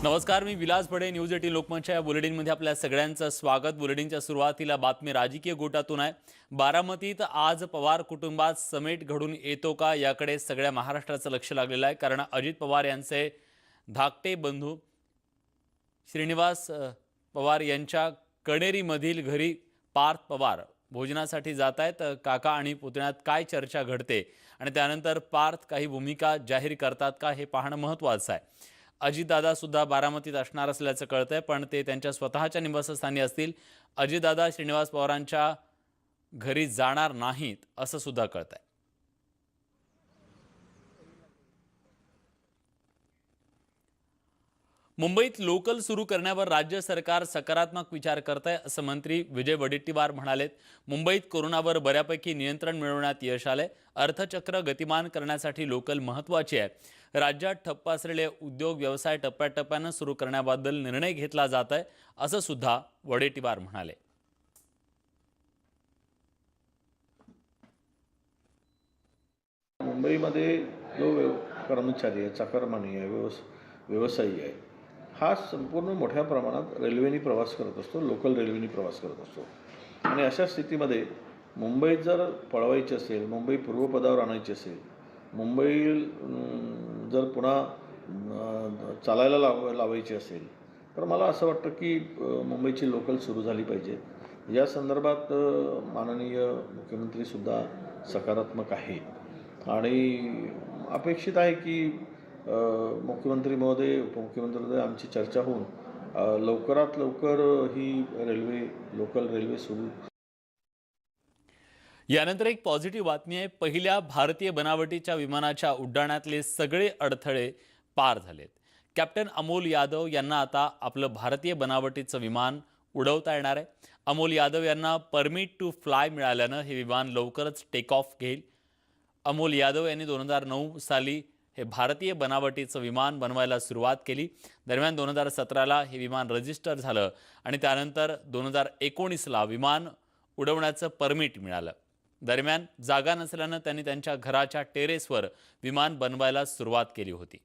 नमस्कार, मी विलास बडे. न्यूज 18 लोकमतच्या या बुलेटिनमध्ये आपल्या सगळ्यांचं स्वागत. बुलेटिनच्या सुरुवातीला बातमी राजकीय गोटातून आहे. बारामतीत आज पवार कुटुंबात समेट घडून येतो का याकडे सगळ्या महाराष्ट्राचं लक्ष लागलेलं आहे. कारण अजित पवार यांचे धाकटे बंधू श्रीनिवास पवार यांच्या कणेरीमधील घरी पार्थ पवार भोजनासाठी जात आहेत. काका आणि पुतण्यात काय चर्चा घडते आणि त्यानंतर पार्थ काही भूमिका जाहीर करतात का हे पाहणं महत्त्वाचं आहे. अजितदादा सुद्धा बारामतीत असणार असल्याचं कळतंय, पण ते त्यांच्या स्वतःच्या निवासस्थानी असतील. अजितदादा श्रीनिवास पवारांच्या घरी जाणार नाहीत असं सुद्धा कळतंय. मुंबईत लोकल सुरू करण्यावर राज्य सरकार सकारात्मक विचार करत आहे असं मंत्री विजय वडेट्टीवार म्हणालेत. मुंबईत कोरोनावर बऱ्यापैकी नियंत्रण मिळवण्यात यश आलंय. अर्थचक्र गतिमान करण्यासाठी लोकल महत्त्वाची आहे. राज्यात ठप्प असलेले उद्योग व्यवसाय टप्प्याटप्प्यानं सुरू करण्याबद्दल निर्णय घेतला जात आहे असं सुद्धा वडेट्टीवार म्हणाले. मुंबईमध्ये जो कर्मचारी आहे, चाकरमानी आहे, व्यवसायी आहे, हा संपूर्ण मोठ्या प्रमाणात रेल्वेने प्रवास करत असतो, लोकल रेल्वेने प्रवास करत असतो. आणि अशा स्थितीमध्ये मुंबईत जर पळवायची असेल, मुंबई पूर्वपदावर आणायची असेल, मुंबई जर पुन्हा चालायला लावायची असेल, तर मला असं वाटतं की मुंबईची लोकल सुरू झाली पाहिजे. या संदर्भात माननीय मुख्यमंत्रीसुद्धा सकारात्मक आहेत आणि अपेक्षित आहे की मुख्यमंत्री महोदय, उपमुख्यमंत्री महोदय आमची चर्चा होऊन लवकरात लवकर ही लोकल रेल्वे सुरू. यानंतर एक पॉझिटिव्ह बातमी आहे. पहिल्या भारतीय बनावटीच्या विमानाच्या उड्डाणातले सगळे अडथळे पार झालेत. कॅप्टन अमोल यादव यांना आता आपलं भारतीय बनावटीचं विमान उडवता येणार आहे. अमोल यादव यांना परमिट टू फ्लाय मिळाल्यानं हे विमान लवकरच टेक ऑफ घेईल. अमोल यादव यांनी 2009 साली हे भारतीय बनावटीचं विमान बनवायला सुरुवात केली. दरम्यान 2017ला हे विमान रजिस्टर झालं आणि त्यानंतर 2019ला विमान उडवण्याचं परमिट मिळालं. दरम्यान जागा नसल्यानं त्यांनी त्यांच्या घराच्या टेरेसवर विमान बनवायला सुरुवात केली होती.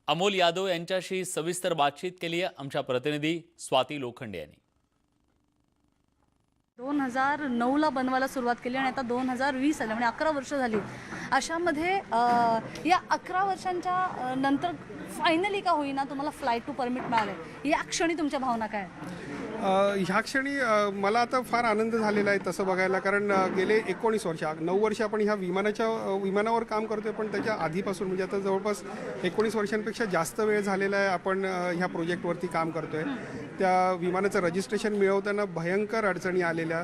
अमोल यादव यांच्याशी सविस्तर बातचीत केली आहे आमच्या प्रतिनिधी स्वाती लोखंडे यांनी. 2009ला बनवायला सुरुवात केली आणि आता 2020 आलं, म्हणजे 11 वर्ष झाली. अशामध्ये या 11 वर्षांच्या नंतर फायनली का होईना तुम्हाला फ्लाईट टू परमिट मिळालं. या क्षणी तुमच्या भावना काय? ह्या क्षणी मला आता फार आनंद झालेला आहे तसं बघायला, कारण गेले 19 वर्ष 9 वर्ष आपण ह्या विमानावर काम करतोय, पण त्याच्या आधीपासून म्हणजे आता जवळपास 19 वर्षांपेक्षा जास्त वेळ झालेला आहे आपण ह्या प्रोजेक्टवरती काम करतोय. त्या विमानाचं रजिस्ट्रेशन मिळवताना भयंकर अडचणी आलेल्या.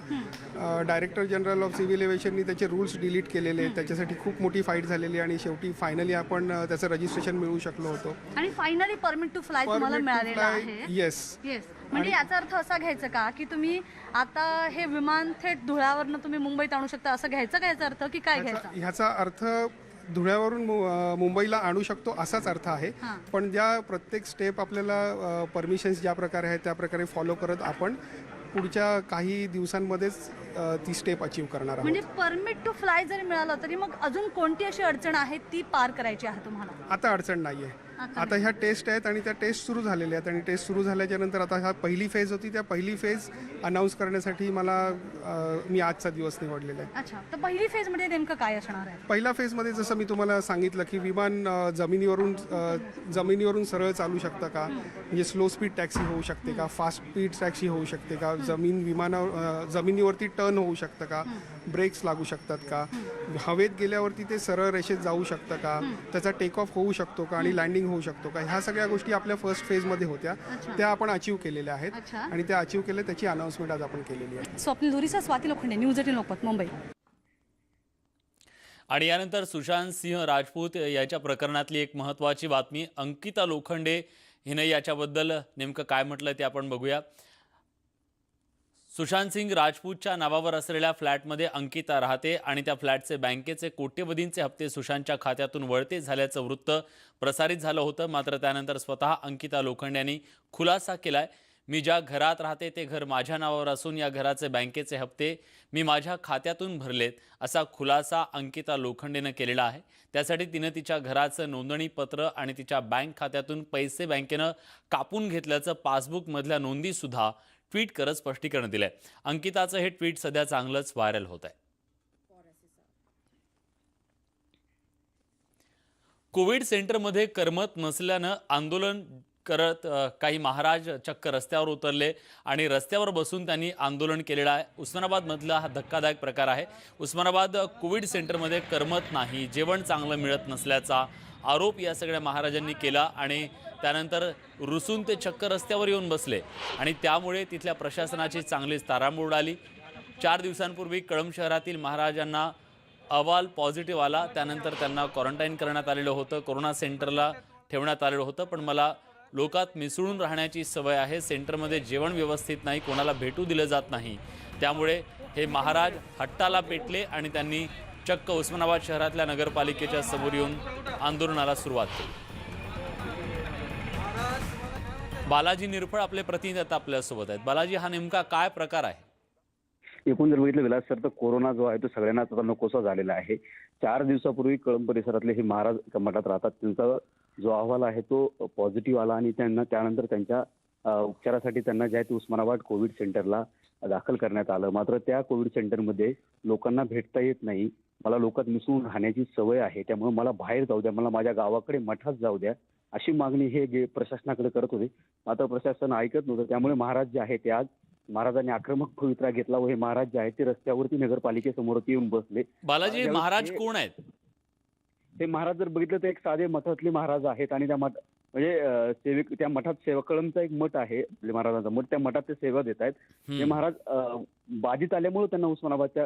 डायरेक्टर जनरल ऑफ सिव्हिल एव्हिएशननी त्याचे रूल्स डिलीट केलेले, त्याच्यासाठी खूप मोठी फाईट झालेली आणि शेवटी फायनली आपण त्याचं रजिस्ट्रेशन मिळवू शकलो होतो आणि फायनली परमिट टू फ्लाय तुम्हाला मिळालेलं आहे. येस. म्हणजे याचा अर्थ असा घ्यायचा का की तुम्ही आता हे विमान थेट धुळ्यावरनं तुम्ही मुंबईत आणू शकता, असं घ्यायचं का याचा अर्थ, की काय घ्यायचा? ह्याचा अर्थ धुळ्यावरून मुंबईला आणू शकतो असाच अर्थ आहे. पण ज्या प्रत्येक स्टेप आपल्याला परमिशन्स ज्या प्रकारे आहेत त्या प्रकारे फॉलो करत आपण पुढच्या काही दिवसांमध्येच ती स्टेप अचीव करणार आहोत. म्हणजे परमिट टू फ्लाय जरी मिळालं तरी मग अजून कोणती अशी अडचण आहे ती पार करायची आहे तुम्हाला? आता अडचण नाही आहे. आता ह्या टेस्ट आहेत आणि त्या टेस्ट सुरू झालेल्या आहेत आणि टेस्ट सुरू झाल्याच्या नंतर आता ह्या पहिली फेज होती, त्या पहिली फेज अनाऊन्स करण्यासाठी मी आजचा दिवस निवडलेला आहे. अच्छा, तर पहिली फेजमध्ये नेमकं काय असणार आहे? पहिल्या फेजमध्ये जसं मी तुम्हाला सांगितलं की विमान जमिनीवरून सरळ चालू शकतं का, म्हणजे स्लो स्पीड टॅक्सी होऊ शकते का, फास्ट स्पीड टॅक्सी होऊ शकते का, जमिनीवरती टर्न होऊ शकतं का, ब्रेक्स लागू शकतात का, हवेत गेल्यावरती ते सरळ रेषेत जाऊ शकतं का, त्याचा टेक ऑफ होऊ शकतो का आणि लँडिंग होऊ शकतो का, ह्या सगळ्या गोष्टी आपल्या फर्स्ट फेजमध्ये होत्या. त्या आपण अचीव केलेल्या आहेत आणि त्या अचीव केल्या, त्याची अनाउन्समेंट आज आपण केलेली आहे. स्वप्नील धुरीचा, स्वाती लोखंडे, न्यूज 18 लोकमत, मुंबई. आणि यानंतर सुशांत सिंह राजपूत याच्या प्रकरणातली एक महत्त्वाची बातमी. अंकिता लोखंडे हिने याच्याबद्दल नेमकं काय म्हटलं ते आपण बघूया. सुशांत सिंह राजपूतच्या नावावर असलेल्या फ्लॅटमध्ये अंकिता राहते आणि त्या फ्लॅटचे बँकेचे कोट्यवधींचे हप्ते सुशांतच्या खात्यातून वळते झाल्याचं वृत्त प्रसारित झालं होतं. मात्र त्यानंतर स्वतः अंकिता लोखंडे यांनी खुलासा केलाय. मी ज्या घरात राहते ते घर माझ्या नावावर असून या घराचे बँकेचे हप्ते मी माझ्या खात्यातून भरलेत, असा खुलासा अंकिता लोखंडेनं केलेला आहे. त्यासाठी तिनं तिच्या घराचं नोंदणीपत्र आणि तिच्या बँक खात्यातून पैसे बँकेनं कापून घेतल्याचं पासबुकमधल्या नोंदीसुद्धा ट्विट करत स्पष्टीकरण दिलंय. अंकिताचं हे ट्विट सध्या चांगलंच व्हायरल होत आहे. कोविड सेंटरमध्ये करमत नसल्यानं आंदोलन करत काही महाराज चक्क रस्त्यावर उतरले आणि रस्त्यावर बसून त्यांनी आंदोलन केलेलं आहे. उस्मानाबादमधला हा धक्कादायक प्रकार आहे. उस्मानाबाद कोविड सेंटरमध्ये करमत नाही, जेवण चांगलं मिळत नसल्याचा आरोप या सगळ्या महाराजांनी केला आणि त्यानंतर रुसून ते चक्क रस्त्यावर येऊन बसले आणि त्यामुळे तिथल्या प्रशासनाची चांगलीच तारांबळ उडाली. 4 दिवसांपूर्वी कळंब शहरातील महाराजांना अहवाल पॉझिटिव्ह आला. त्यानंतर त्यांना क्वारंटाईन करण्यात आलेलं होतं, कोरोना सेंटरला ठेवण्यात आलेलं होतं. पण मला लोकात मिसळून राहण्याची सवय आहे, सेंटरमध्ये जेवण व्यवस्थित नाही, कोणाला भेटू दिलं जात नाही. त्यामुळे हे महाराज हट्टाला पेटले आणि त्यांनी चक्क उस्मानाबाद शहरातल्या नगरपालिकेच्या समोर येऊन आंदोलनाला सुरुवात केली. बालाजी निरफळ आपले प्रतिनिधी आता आपल्यासोबत आहेत. बालाजी, हा नेमका काय प्रकार आहे? एकूण जर बघितलं गेलं सर तर कोरोना जो आहे तो सगळ्यांनाच आता नकोसा झालेला आहे. 4 दिवसापूर्वी कळंब परिसरातले हे महाराज मठात राहतात, त्यांचा जो अहवाल आहे तो पॉझिटिव्ह आला आणि त्यांना त्यानंतर त्यांच्या उपचारासाठी त्यांना जे आहे ते उस्मानाबाद कोविड सेंटरला दाखल करण्यात आलं. मात्र त्या कोविड सेंटरमध्ये लोकांना भेटता येत नाही, मला लोकात मिसळून राहण्याची सवय आहे, त्यामुळे मला बाहेर जाऊ द्या, मला माझ्या गावाकडे मठात जाऊ द्या, अशी मागणी हे प्रशासनाकडे करत होते. मात्र प्रशासन ऐकत नव्हतं. त्यामुळे महाराज जे आहे ते आज महाराजांनी आक्रमक पवित्रा घेतला व हे महाराज जे आहेत ते रस्त्यावरती नगरपालिकेसमोर येऊन बसले. बालाजी, महाराज कोण आहेत? हे महाराज जर बघितलं तर एक साधे मठातले महाराज आहेत आणि त्या मठ म्हणजे सेवक त्या मठात सेवा कळंबचा एक मठ आहे महाराजांचा मठ, त्या मठात ते सेवा देत आहेत. हे महाराज बाधित आल्यामुळे त्यांना उस्मानाबादच्या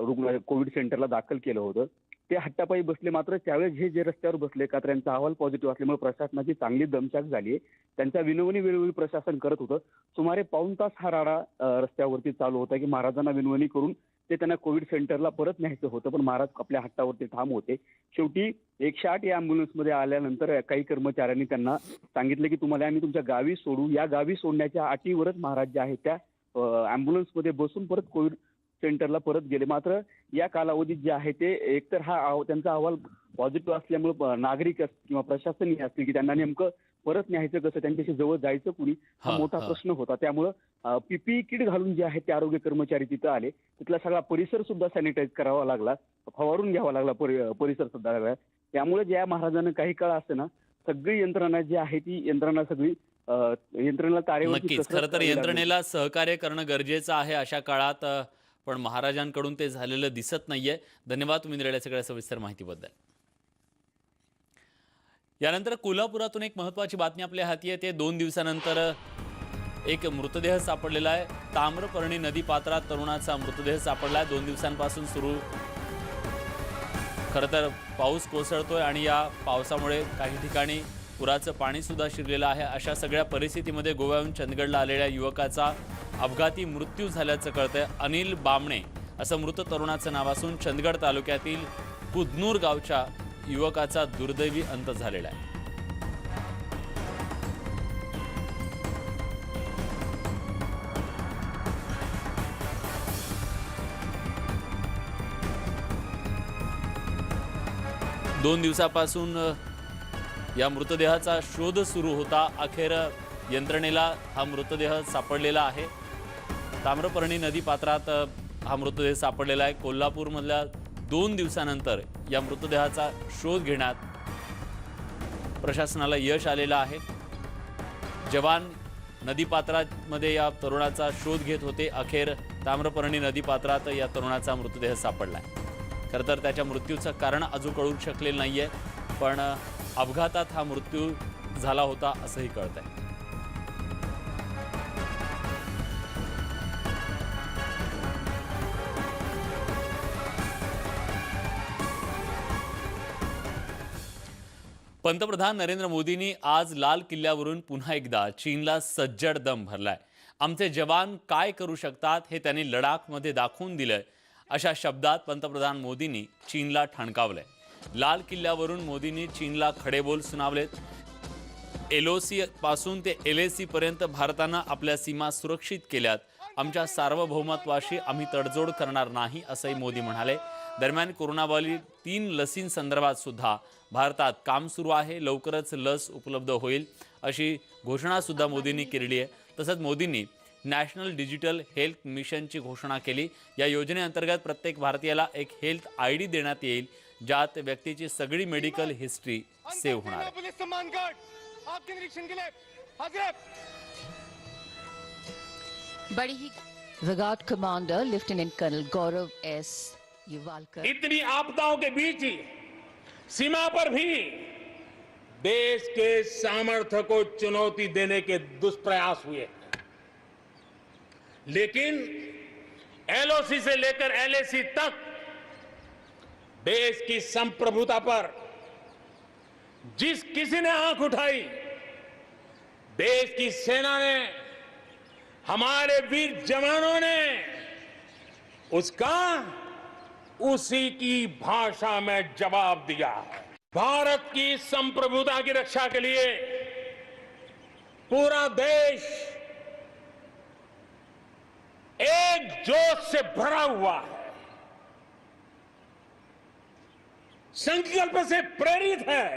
रुग्णालय कोविड सेंटरला दाखल केलं होतं. ते हट्टापायी बसले. मात्र त्यावेळेस जे रस्त्यावर बसले का त्यांचा अहवाल पॉझिटिव्ह असल्यामुळे प्रशासनाची चांगली दमछाक झाली आहे. त्यांच्या विनवणी वेळोवेळी प्रशासन करत होतं. सुमारे पाऊण तास हा राडा रस्त्यावरती चालू होता की महाराजांना विनवणी करून ते त्यांना कोविड सेंटरला परत न्यायचं होतं, पण महाराज आपल्या हट्टावरती ठाम होते. शेवटी 108 या ॲम्ब्युलन्समध्ये आल्यानंतर काही कर्मचाऱ्यांनी त्यांना सांगितलं की तुम्हाला आम्ही तुमच्या गावी सोडू. या गावी सोडण्याच्या अटीवरच महाराज जे आहेत त्या ॲम्ब्युलन्समध्ये बसून परत कोविड सेंटरला परत गेले. मात्र या कालावधीत जे आहे ते एकतर त्यांचा अहवाल पॉझिटिव्ह असल्यामुळे नागरिक किंवा प्रशासनही असतील की त्यांना नेमकं परत न्यायचं कसं, त्यांच्याशी जवळ जायचं कुणी, हा मोठा प्रश्न होता. त्यामुळं पीपीई किट घालून जे आहेत ते आरोग्य कर्मचारी तिथं आले. तिथला सगळा परिसर सुद्धा सॅनिटाईज करावा लागला, फवारून घ्यावा लागला परिसर सुद्धा लागला. त्यामुळे ज्या महाराजांना काही काळ असतं ना, सगळी यंत्रणा जी आहे ती यंत्रणा सगळी यंत्रणेला तारेवर. नक्कीच, खरं तर यंत्रणेला सहकार्य करणं गरजेचं आहे अशा काळात, पण महाराजांकडून ते झालेलं दिसत नाहीये. धन्यवाद तुम्ही दिलेल्या सगळ्या सविस्तर माहितीबद्दल. यानंतर कोल्हापुरातून एक महत्त्वाची बातमी आपल्या हाती येते. 2 दिवसानंतर एक मृतदेह सापडलेला आहे. ताम्रपर्णी नदीपात्रात तरुणाचा मृतदेह सापडला. 2 दिवसांपासून सुरू खरं तर पाऊस कोसळतोय आणि या पावसामुळे काही ठिकाणी पुराचं पाणी सुद्धा शिरलेलं आहे. अशा सगळ्या परिस्थितीमध्ये गोव्याहून चंदगडला आलेल्या युवकाचा अपघाती मृत्यू झाल्याचं कळतंय. अनिल बामणे असं मृत तरुणाचं नाव असून चंदगड तालुक्यातील कुदनूर गावच्या युवकाचा दुर्दैवी अंत झालेला आहे. दोन दिवसापासून या मृतदेहाचा शोध सुरू होता. अखेर यंत्रणेला हा मृतदेह सापडलेला आहे. ताम्रपर्णी नदीपात्रात हा मृतदेह सापडलेला आहे. कोल्हापूरमधल्या 2 दिवसानंतर या मृतदेहाचा शोध घेण्यात प्रशासनाला यश आलेलं आहे. जवान नदीपात्रामध्ये या तरुणाचा शोध घेत होते. अखेर ताम्रपर्णी नदीपात्रात या तरुणाचा मृतदेह सापडला आहे. खरं तर त्याच्या मृत्यूचं कारण अजून कळू शकलेलं नाही आहे, पण अपघातात हा मृत्यू झाला होता असंही कळत आहे. पंतप्रधान नरेंद्र मोदींनी आज लाल किल्ल्यावरून पुन्हा एकदा चीनला सज्जड दम भरलाय. आमचे जवान काय करू शकतात हे त्यांनी लडाखमध्ये दाखवून दिलंय, अशा शब्दात पंतप्रधान मोदींनी चीनला ठणकावलंय. लाल किल्ल्यावरून मोदींनी चीनला खडेबोल सुनावलेत. LOC पासून ते LAC पर्यंत भारतानं आपल्या सीमा सुरक्षित केल्यात. आमच्या सार्वभौमत्वाशी आम्ही तडजोड करणार नाही असंही मोदी म्हणाले. दरम्यान कोरोनावरील 3 लसींसंदर्भात सुद्धा भारतात काम सुरू आहे. लवकरच लस उपलब्ध होईल अशी घोषणा सुद्धा मोदींनी केलेली आहे. तसंच मोदींनी नॅशनल डिजिटल हेल्थ मिशनची घोषणा केली. या योजनेअंतर्गत प्रत्येक भारतीयाला एक हेल्थ ID देण्यात येईल, ज्यात व्यक्तीची सगळी मेडिकल हिस्ट्री सेव्ह होणार आहे. बड़ी ही The Guard Commander Lieutenant Colonel Gaurav S. Yuvalkar. इतनी आपदाओं के बीच ही सीमा पर भी देश के सामर्थ्य को चुनौती देने के दुष्प्रयास हुए, लेकिन LOC से लेकर LAC तक देश की संप्रभुता पर जिस किसी ने आंख उठाई, देश की सेना ने, हमारे वीर जवानों ने उसका उसी की भाषा में जवाब दिया. भारत की संप्रभुता की रक्षा के लिए पूरा देश एक जोश से भरा हुआ है, संकल्प से प्रेरित है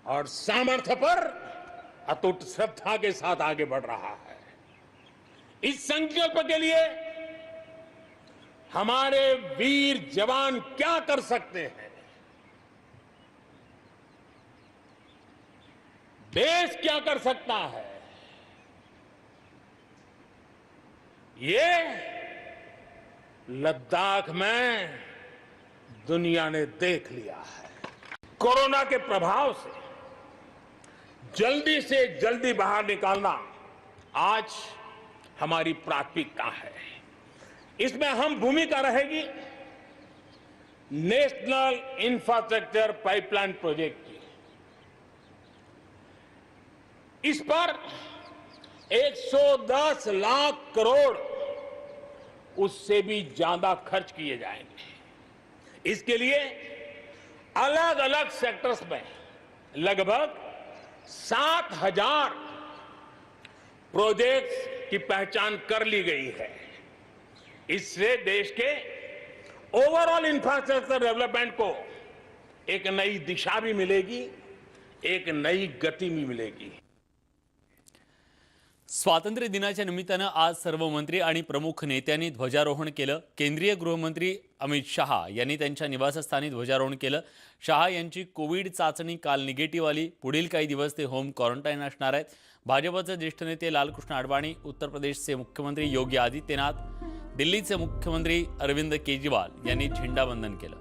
और सामर्थ्य पर अटूट श्रद्धा के साथ आगे बढ़ रहा है. इस संकल्प के लिए हमारे वीर जवान क्या कर सकते हैं, देश क्या कर सकता है, ये लद्दाख में दुनिया ने देख लिया है. कोरोना के प्रभाव से जल्दी से जल्दी बाहर निकालना आज हमारी प्राथमिकता है. इसमें अहम भूमिका रहेगी नेशनल इंफ्रास्ट्रक्चर पाइपलाइन प्रोजेक्ट की. इस पर 110 लाख करोड़ उससे भी ज्यादा खर्च किए जाएंगे. इसके लिए अलग अलग सेक्टर्स में लगभग 7,000 प्रोजेक्ट्स की पहचान कर ली गई है. इससे देश के ओवरऑल इंफ्रास्ट्रक्चर डेवलपमेंट को एक नई दिशा भी मिलेगी, एक नई गति भी मिलेगी. स्वातंत्र्य दिनाच्या निमित्तानं आज सर्व मंत्री आणि प्रमुख नेत्यांनी ध्वजारोहण केलं. केंद्रीय गृहमंत्री अमित शहा यांनी त्यांच्या निवासस्थानी ध्वजारोहण केलं. शहा यांची कोविड चाचणी काल निगेटिव्ह आली. पुढील काही दिवस ते होम क्वारंटाईन असणार आहेत. भाजपचे ज्येष्ठ नेते लालकृष्ण अडवाणी, उत्तर प्रदेशचे मुख्यमंत्री योगी आदित्यनाथ, दिल्लीचे मुख्यमंत्री अरविंद केजरीवाल यांनी झेंडावंदन केलं.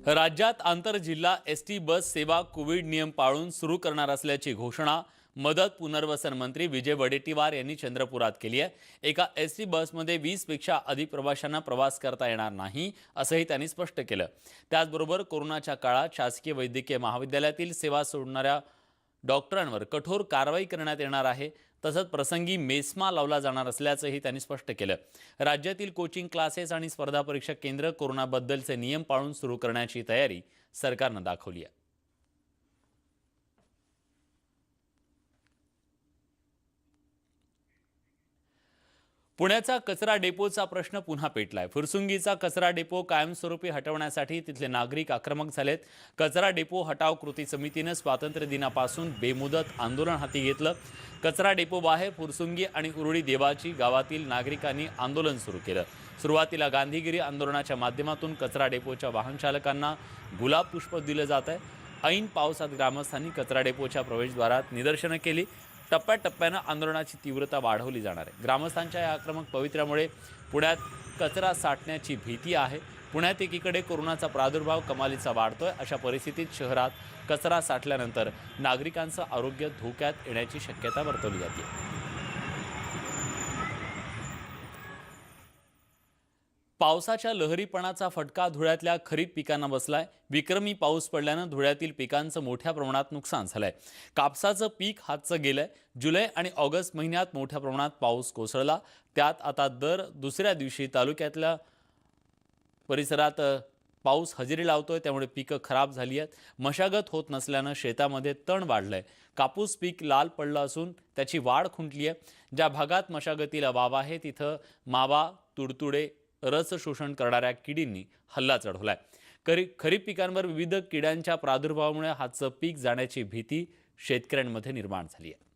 राज्यात आंतरजिल्हा ST बस सेवा कोविड नियम पाळून सुरू करणार असल्याची घोषणा मदत पुनर्वसन मंत्री विजय वडेट्टीवार यांनी चंद्रपुरात केली आहे. एका ST बसमध्ये 20 पेक्षा अधिक प्रवाशांना प्रवास करता येणार नाही असंही त्यांनी स्पष्ट केलं. त्याचबरोबर कोरोनाच्या काळात शासकीय वैद्यकीय महाविद्यालयातील सेवा सोडणाऱ्या डॉक्टरांवर कठोर कारवाई करण्यात येणार आहे. तसंच प्रसंगी मेस्मा लावला जाणार असल्याचंही त्यांनी स्पष्ट केलं. राज्यातील कोचिंग क्लासेस आणि स्पर्धा परीक्षा केंद्र कोरोनाबद्दलचे नियम पाळून सुरू करण्याची तयारी सरकारनं दाखवली आहे. पुण्याचा कचरा डेपोचा प्रश्न पुन्हा पेटलाय. फुरसुंगीचा कचरा डेपो कायमस्वरूपी हटवण्यासाठी तिथले नागरिक आक्रमक झालेत. कचरा डेपो हटाव कृती समितीनं स्वातंत्र्य दिनापासून बेमुदत आंदोलन हाती घेतलं. कचरा डेपो बाहेर फुरसुंगी आणि उरुळी देवाची गावातील नागरिकांनी आंदोलन सुरू केलं. सुरुवातीला गांधीगिरी आंदोलनाच्या माध्यमातून कचरा डेपोच्या वाहन चालकांना गुलाब पुष्प दिलं जात आहे. ऐन पावसात ग्रामस्थांनी कचरा डेपोच्या प्रवेशद्वारात निदर्शनं केली. टप्प्याटप्प्यानं आंदोलनाची तीव्रता वाढवली जाणार आहे. ग्रामस्थांच्या या आक्रमक पवित्र्यामुळे पुण्यात कचरा साठण्याची भीती आहे. पुण्यात एकीकडे कोरोनाचा प्रादुर्भाव कमालीचा वाढतोय. अशा परिस्थितीत शहरात कचरा साठल्यानंतर नागरिकांचं आरोग्य धोक्यात येण्याची शक्यता वर्तवली जाते. पावसाच्या लहरीपणाचा फटका धुळ्यातल्या खरीप पिकांना बसलाय. विक्रमी पाऊस पडल्यानं धुळ्यातील पिकांचं मोठ्या प्रमाणात नुकसान झालंय. कापसाचं पीक हातचं गेलंय. जुलै आणि ऑगस्ट महिन्यात मोठ्या प्रमाणात पाऊस कोसळला. त्यात आता दर दुसऱ्या दिवशी तालुक्यातल्या परिसरात पाऊस हजेरी लावतोय, त्यामुळे पिकं खराब झाली आहेत. मशागत होत नसल्यानं शेतामध्ये तण वाढलंय. कापूस पीक लाल पडलं असून त्याची वाढ खुंटली आहे. ज्या भागात मशागतीला वाव आहे तिथं मावा, तुडतुडे, रस शोषण करणाऱ्या किडींनी हल्ला चढवलाय. खरीप पिकांवर विविध किड्यांच्या प्रादुर्भावामुळे हातचं पीक जाण्याची भीती शेतकऱ्यांमध्ये निर्माण झाली आहे.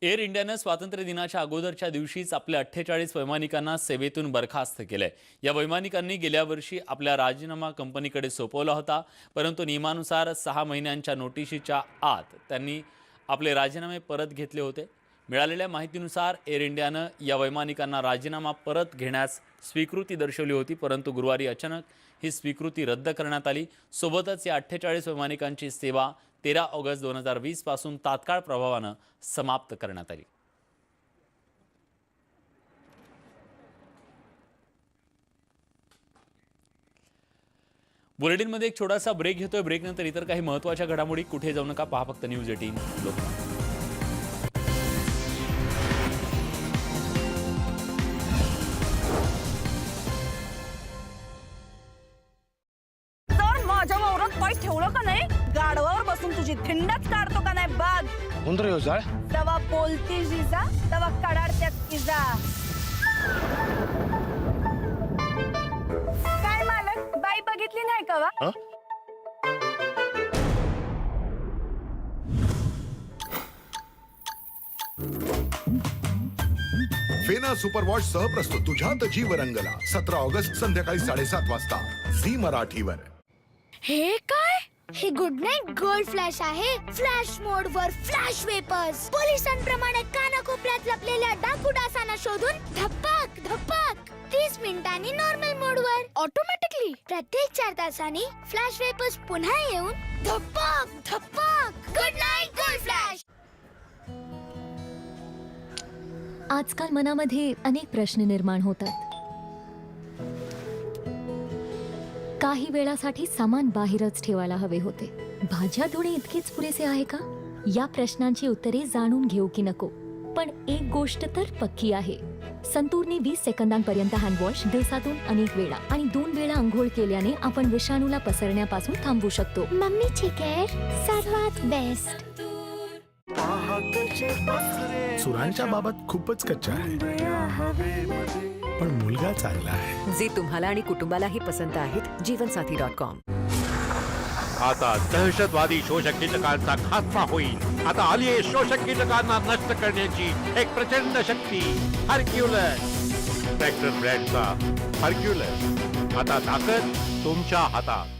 एअर इंडियानं स्वातंत्र्य दिनाच्या अगोदरच्या दिवशीच आपल्या 48 वैमानिकांना सेवेतून बरखास्त केलंय. या वैमानिकांनी गेल्या वर्षी आपला राजीनामा कंपनीकडे सोपवला होता, परंतु नियमानुसार 6 महिन्यांच्या नोटिशीच्या आत त्यांनी आपले राजीनामे परत घेतले होते. मिळालेल्या माहितीनुसार एअर इंडियानं या वैमानिकांना राजीनामा परत घेण्यास स्वीकृती दर्शवली होती, परंतु गुरुवारी अचानक ही स्वीकृती रद्द करण्यात आली. सोबतच या 48 वैमानिकांची सेवा 13 ऑगस्ट 2020 पासून तात्काळ प्रभावानं समाप्त करण्यात आली. बुलेटिनमध्ये एक छोटासा ब्रेक घेतोय. ब्रेकनंतर इतर काही महत्त्वाच्या घडामोडी. कुठे जाऊ नका, पहा फक्त न्यूज 18 लोकमत. माझ्या वावरात पाय ठेवलं का नाही, गाडवावर बसून तुझी धिंडच काढतो का नाही बघ. उंदर येऊ जाळ तवा बोलती जिजा, तवा कडाडत्यात तिजा. काय मालक, बाई बघितली नाही का वा? फेना सुपरवॉच सह प्रस्तुत तुझ्यात जीव रंगला 17 ऑगस्ट संध्याकाळी 7:30 वाजता झी मराठीवर. हे काय? हे गुड नाईट गोल्ड फ्लॅश आहे. फ्लॅश मोड वर फ्लॅश वेपर्स पोलिसांप्रमाणे कानाकोपऱ्यात लपलेल्या डाकू डासांना शोधून धप्पक धप्पक 30 मिनिटांनी नॉर्मल मोड वर ऑटोमॅटिकली प्रत्येक 4 तासांनी फ्लॅश वेपर्स पुन्हा येऊन धप्पक धप्पक. Good Knight Gold Flash. आजकाल मनामध्ये अनेक प्रश्न निर्माण होतात. काही वेळासाठी सामान बाहेरच ठेवायला हवे होते. भाज्या धुणे इतकेच पुरेसे आहे का? या प्रश्नांची उत्तरे जाणून घेऊ की नको. पण एक गोष्ट तर पक्की आहे, संतूरने 20 सेकंदांपर्यंत हँडवॉश दिवसातून अनेक वेळा आणि 2 वेळा अंघोळ केल्याने आपण विषाणूला पसरण्यापासून थांबवू शकतो. मम्मीची केअर सर्वात बेस्ट. सुरांच्या बाबत खूपच कच्चा आहे, पण मुलगा चांगला आहे. जे तुम्हाला आणि कुटुंबालाही पसंत आहेत. जीवनसाथी.com. आता दहशतवादी शोषक कीटकांचा खात्मा होईल. आता आली आहे शोषक कीटकांना नष्ट करण्याची एक प्रचंड शक्ती, हरक्युलस. ट्रॅक्टर ब्रँडचा हरक्युलस, आता ताकद तुमच्या हातात.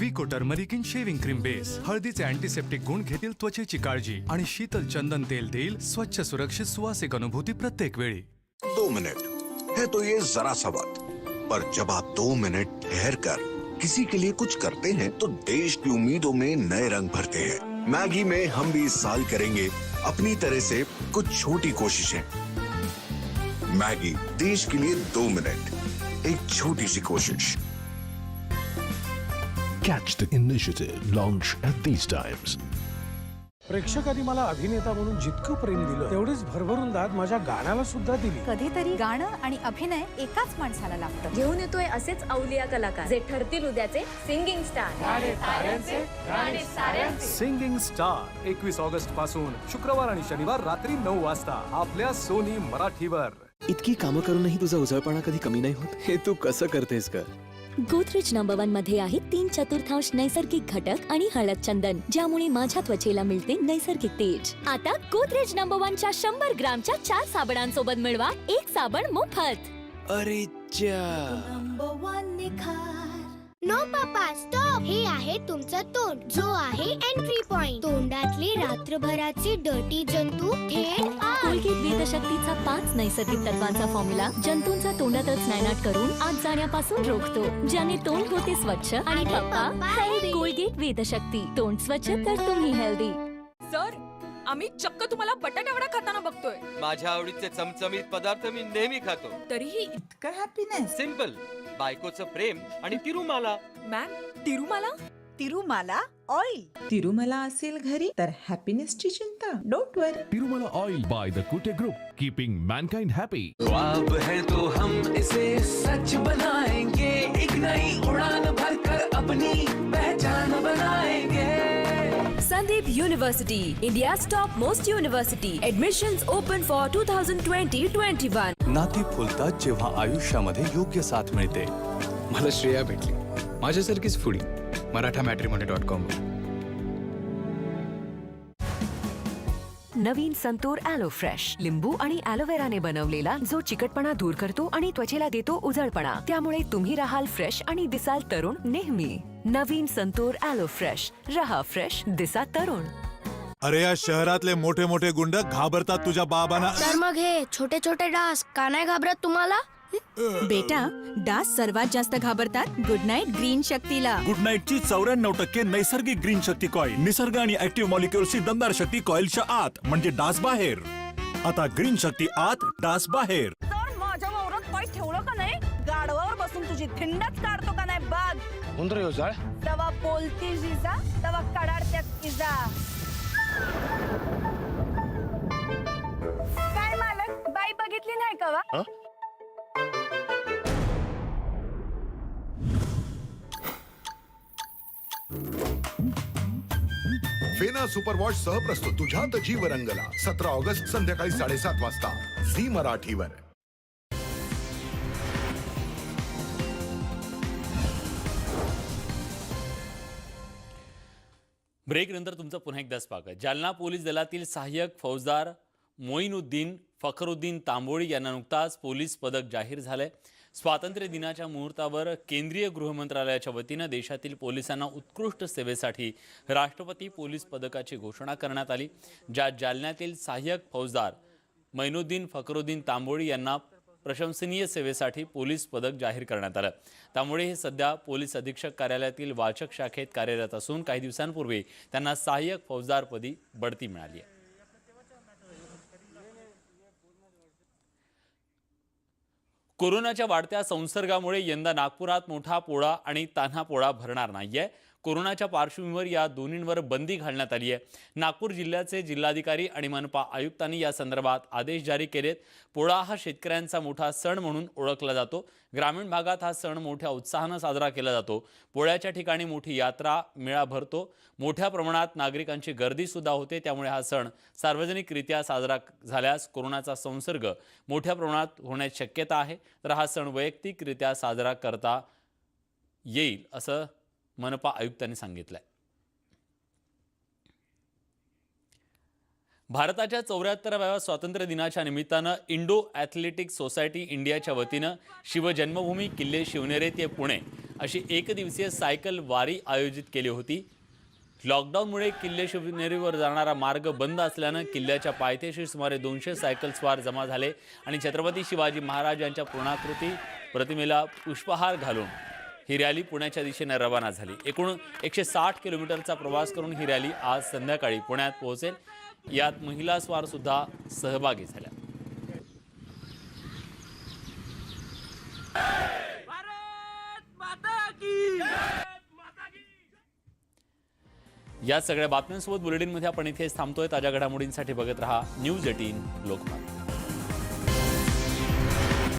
विको टर्मरिक शेविंग क्रीम बेस हळदीचे अँटीसेप्टिक गुण घेतील त्वचेची काळजी आणि शीतल चंदन तेल देईल स्वच्छ सुरक्षित सुवासिक अनुभूति प्रत्येक वेळी. 2 मिनट है तो ये जरा सा वक्त, पर जब आप 2 मिनट ठहर कर किसी के लिए कुछ करते हैं तो देश की उम्मीदों में नए रंग भरते हैं. मैगी में हम भी इस साल करेंगे अपनी तरह से कुछ छोटी कोशिशें. मैगी, देश के लिए 2 मिनट, एक छोटी सी कोशिश. Catch the initiative. Launch at these times. प्रेक्षकांनी मला अभिनेता म्हणून जितकं प्रेम दिलं तेवढेच भरभरून दाद माझ्या गाण्याला सुद्धा दिली. कधीतरी गाणं आणि अभिनय एकाच माणसाला लागतं. घेऊन येतोय असेच अवलिया कलाकार जे ठरतील उद्याचे singing star. Singing star 21 August पासून शुक्रवार आणि शनिवार रात्री 9 वाजता आपल्या सोनी मराठीवर. इतकी कामं करूनही तुझा उजळपणा कधी कमी नाही होत. हे तू कसं करतेस का? गोदरेज नंबर 1 मध्ये आहे 3/4 नैसर्गिक घटक आणि हळद चंदन, ज्यामुळे माझ्या त्वचेला मिळते नैसर्गिक तेज. आता गोदरेज नंबर 1 च्या 100 ग्रामच्या 4 साबणांसोबत मिळवा 1 साबण मोफत. अरे नो पापा स्टॉप. हे आहे तुमचं तोंड, जो आहे एंट्री पॉइंट. तोंडातले रात्रभराचे डर्टी जंतू थेट आत. कोलगेट वेदशक्तीचा 5 नैसर्गिक तत्वांचा फॉर्म्युला जंतूंचा तोंडातच नायनाट करून आत जाण्यापासून रोखतो, ज्याने तोंड होते स्वच्छ आणि पप्पा हेल्दी. कोलगेट वेदशक्ती, तोंड स्वच्छ तर तुम्ही हेल्दी. सर, आम्ही चक्क तुम्हाला बटाटा वडा खाताना बघतोय. माझ्या आवडीचे चमचमीत पदार्थ मी नेहमी खातो. तरीही इतकं हॅपीनेस. सिंपल, बायकोचं प्रेम आणि तिरुमाला. मॅम, तिरुमाला? तिरुमाला ऑइल. तिरुमाला असेल घरी तर हॅपीनेसची चिंता don't worry. Tirumala oil by the Kute group, keeping Mankind happy. ख्वाब है तो हम इसे सच बनाएंगे, एक नई उड़ान भरकर अपनी पहचान बनाएंगे. Sandeep University, India's top most university. Admissions open for 2020-21. नाती फुलतात जेव्हा आयुष्यामध्ये योग्य साथ मिळते. मला श्रेया भेटली, माझ्यासारखीच फुडी. marathamatrimony.com. नवीन संतूर ॲलो फ्रेश, लिंबू आणि ॲलोवेराने बनवलेला, जो चिकटपणा दूर करतो आणि त्वचेला देतो उजळपणा. त्यामुळे तुम्ही राहाल फ्रेश आणि दिसाल तरुण नेहमी. नवीन संतूर ॲलो फ्रेश, रहा फ्रेश, दिसा तरुण. अरे या शहरातले मोठे मोठे गुंड घाबरतात तुझ्या बाबांना. तर मग हे छोटे छोटे डास का नाही घाबरत तुम्हाला? बेटा, डास सर्वात जास्त घाबरतात गुड नाईट ग्रीन शक्तीला. गुड नाईटची 94% नैसर्गिक ग्रीन शक्ती कॉईल. निसर्ग आणि ऍक्टिव्ह मॉलिक्युल्सची दमदार शक्ती कॉईलच्या आत, म्हणजे डास बाहेर. आता ग्रीन शक्ती आत, डास बाहेर. तर माझ्या वावरात पाय ठेवलं का नाही, गाडवावर बसून तुझी धिंडच काढतो का नाही बघ. उंदर योजाळ तवा बोलती जिजा, तवा कडाडत्यात इजा. काय मालक, बाई बघितली नाही का वा? फेना सुपरवॉश सह प्रस्तुत तुझ्यात जीव रंगला. 17 ऑगस्ट संध्याकाळी 7:30 वाजता झी मराठीवर. ब्रेक नंतर तुमचं पुन्हा एकदा स्वागत. जालना पोलीस दलातील सहाय्यक फौजदार मोईनुद्दीन फखरुद्दीन तांबोळी यांना नुकताच पोलीस पदक जाहीर झालंय. स्वातंत्र्य दिनाच्या मुहूर्तावर केंद्रीय गृह मंत्रालयाच्या वतीनं देशातील पोलिसांना उत्कृष्ट सेवेसाठी राष्ट्रपती पोलीस पदकाची घोषणा करण्यात आली, ज्यात जालन्यातील सहाय्यक फौजदार मोईनुद्दीन फखरुद्दीन तांबोळी यांना प्रशंसनीय सेवेसाठी पोलीस पदक जाहीर करण्यात आलं. त्यामुळे हे सध्या पोलीस अधीक्षक कार्यालयातील वाचक शाखेत कार्यरत असून काही दिवसांपूर्वी त्यांना सहाय्यक फौजदारपदी बढती मिळाली आहे. कोरोनाच्या वाढत्या संसर्गामुळे यंदा नागपुरात मोठा पोळा आणि तान्हा पोळा भरणार नाहीये. कोरोनाच्या पार्श्वभूमीवर या दोन्हींवर बंदी घालण्यात आली आहे. नागपूर जिल्ह्याचे जिल्हाधिकारी आणि मनपा आयुक्तांनी या संदर्भात आदेश जारी केलेत. पोळा हा शेतकऱ्यांचा मोठा सण म्हणून ओळखला जातो. ग्रामीण भागात हा सण मोठ्या उत्साहानं साजरा केला जातो. पोळ्याच्या ठिकाणी मोठी यात्रा मेळा भरतो. मोठ्या प्रमाणात नागरिकांची गर्दी सुद्धा होते. त्यामुळे हा सण सार्वजनिकरित्या साजरा झाल्यास कोरोनाचा संसर्ग मोठ्या प्रमाणात होण्याची शक्यता आहे. तर हा सण वैयक्तिकरित्या साजरा करता येईल असं मनपा आयुक्तांनी सांगितलंय. भारताच्या 74व्या स्वातंत्र्य दिनाच्या निमित्तानं इंडो ॲथलेटिक्स सोसायटी इंडियाच्या वतीनं शिवजन्मभूमी किल्ले शिवनेरे ते पुणे अशी एकदिवसीय सायकल वारी आयोजित केली होती. लॉकडाऊनमुळे किल्ले शिवनेरीवर जाणारा मार्ग बंद असल्यानं किल्ल्याच्या पायथ्याशी सुमारे 200 सायकलस्वार जमा झाले आणि छत्रपती शिवाजी महाराज यांच्या पूर्णाकृती प्रतिमेला पुष्पहार घालून ही रॅली पुण्याच्या दिशेने रवाना झाली. एकूण 160 किलोमीटरचा प्रवास करून ही रॅली आज संध्याकाळी पुण्यात पोहोचेल. यात महिला स्वार सुद्धा सहभागी झाल्या. या सगळ्या बातम्यांसोबत बुलेटिनमध्ये आपण इथेच थांबतोय. ताज्या घडामोडींसाठी बघत रहा न्यूज 18 लोकमत.